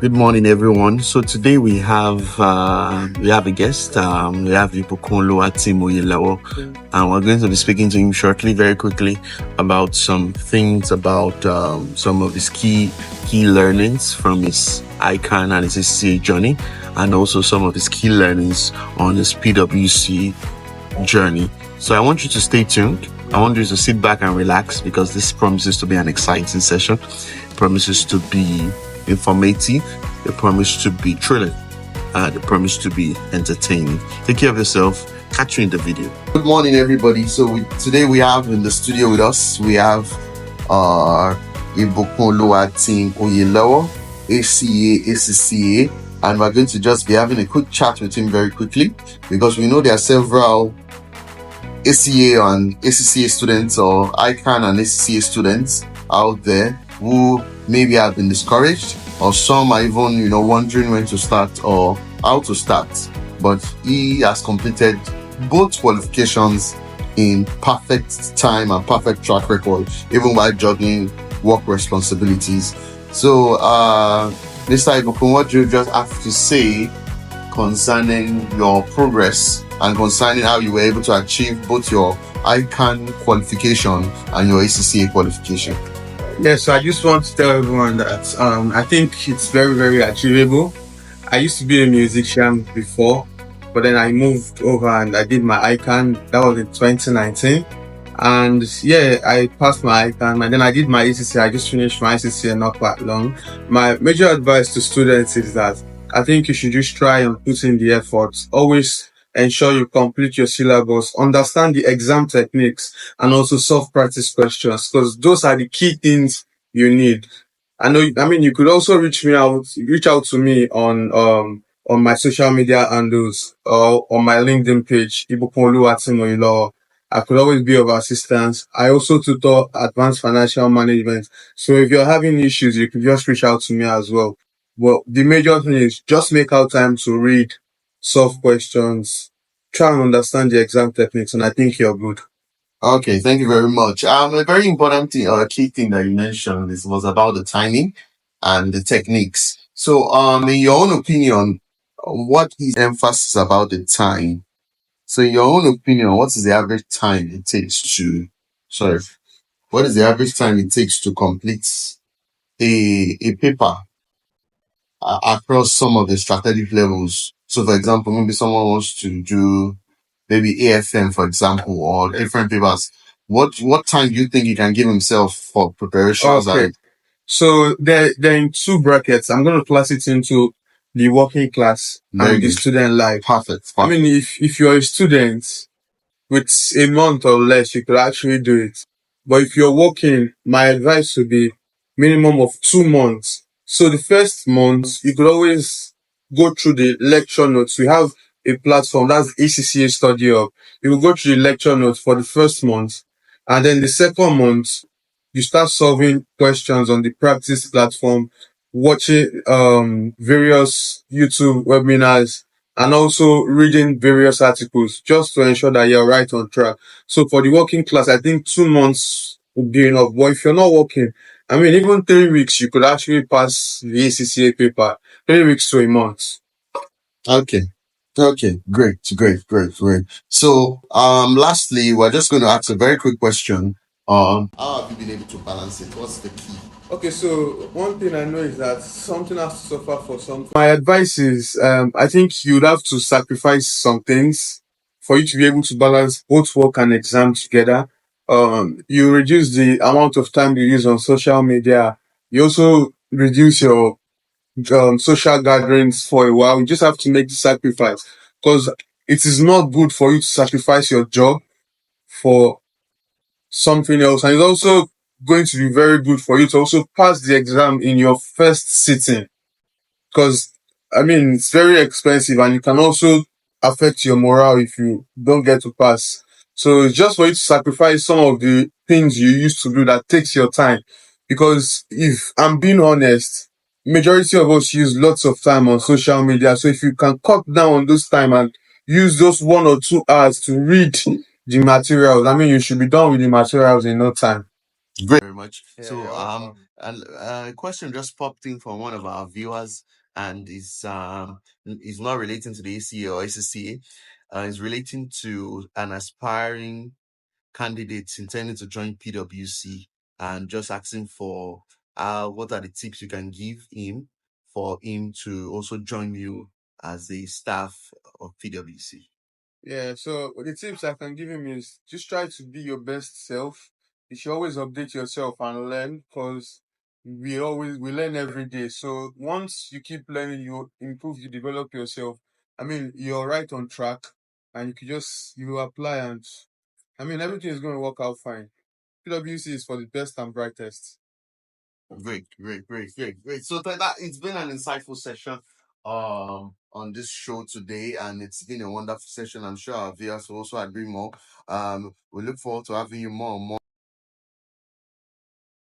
Good morning, everyone. So today we have a guest. We have Ibukunlo Atimoyelawo, and we're going to be speaking to him shortly, very quickly, about some things about some of his key learnings from his ICANN and his ACCA journey, and also some of his key learnings on his PwC journey. So I want you to stay tuned. I want you to sit back and relax because this promises to be an exciting session. It promises to be informative. It promises to be thrilling. It promises to be entertaining. Take care of yourself. Catch you in the video. Good morning, everybody. So today we have in the studio with us, we have Ibukunlo Atimoyelawo, ACA ACCA, and we're going to just be having a quick chat with him very quickly because we know there are several ACA and ACCA students or ICANN and ACCA students out there who maybe have been discouraged, or some are even wondering when to start or how to start. But he has completed both qualifications in perfect time and perfect track record, even while juggling work responsibilities. So Mr. Ibukun, what do you just have to say concerning your progress and concerning how you were able to achieve both your ICANN qualification and your ACCA qualification? Yes, so I just want to tell everyone that I think it's very, very achievable. I used to be a musician before, but then I moved over and I did my ICANN. That was in 2019. And yeah, I passed my ICANN and then I did my ACCA. I just finished my ACCA not quite long. My major advice to students is that I think you should just try and put in the effort. Always ensure you complete your syllabus, understand the exam techniques, and also solve practice questions, because those are the key things you need. You could also reach out to me on my social media handles or on my LinkedIn page, Ibukunlo Atimoyelawo. I could always be of assistance. I also tutor advanced financial management. So if you're having issues, you can just reach out to me as well. But the major thing is just make out time to read, solve questions, try and understand the exam techniques, and I think you're good. Okay, thank you very much. A very important thing, or a key thing that you mentioned was about the timing and the techniques. So, in your own opinion, what is emphasis about the time? So, in your own opinion, what is the average time it takes to, sorry, what is the average time it takes to complete a paper across some of the strategic levels? So, for example, maybe someone wants to do maybe AFM, for example, or different papers. What time do you think he can give himself for preparations? Okay. So they're in two brackets. I'm going to class it into the working class and the student life. Perfect. I mean, if you're a student with a month or less, you could actually do it. But if you're working, my advice would be minimum of 2 months. So the first month, you could always go through the lecture notes. We have a platform, that's ACCA Study Hub. You will go through the lecture notes for the first month. And then the second month, you start solving questions on the practice platform, watching various YouTube webinars, and also reading various articles just to ensure that you're right on track. So for the working class, I think 2 months would be enough. But if you're not working, I mean, even 3 weeks, you could actually pass the ACCA paper. 3 weeks to a month. Okay. Great. So, lastly, we're just going to ask a very quick question. How have you been able to balance it? What's the key? Okay, so one thing I know is that something has to suffer for something. My advice is, I think you'd have to sacrifice some things for you to be able to balance both work and exam together. You reduce the amount of time you use on social media. You also reduce your social gatherings for a while. You just have to make the sacrifice, because it is not good for you to sacrifice your job for something else. And it's also going to be very good for you to also pass the exam in your first sitting, because I mean, it's very expensive and it can also affect your morale if you don't get to pass. So it's just for you to sacrifice some of the things you used to do that takes your time. Because if I'm being honest, majority of us use lots of time on social media. So if you can cut down on those time and use those 1 or 2 hours to read the materials, I mean, you should be done with the materials in no time. Great very much. Yeah, So you're welcome. a question just popped in from one of our viewers, and is not relating to the ACA or ACCA. Is relating to an aspiring candidate intending to join PwC, and just asking for what are the tips you can give him for him to also join you as a staff of PwC. Yeah, so the tips I can give him is just try to be your best self. You should always update yourself and learn, because we learn every day. So once you keep learning, you improve, you develop yourself. I mean, you're right on track, and you apply, and I mean everything is going to work out fine. PwC is for the best and brightest. Great, great, great, great, great. So that it's been an insightful session on this show today, and it's been a wonderful session. I'm sure our viewers will also agree more. We look forward to having you more and more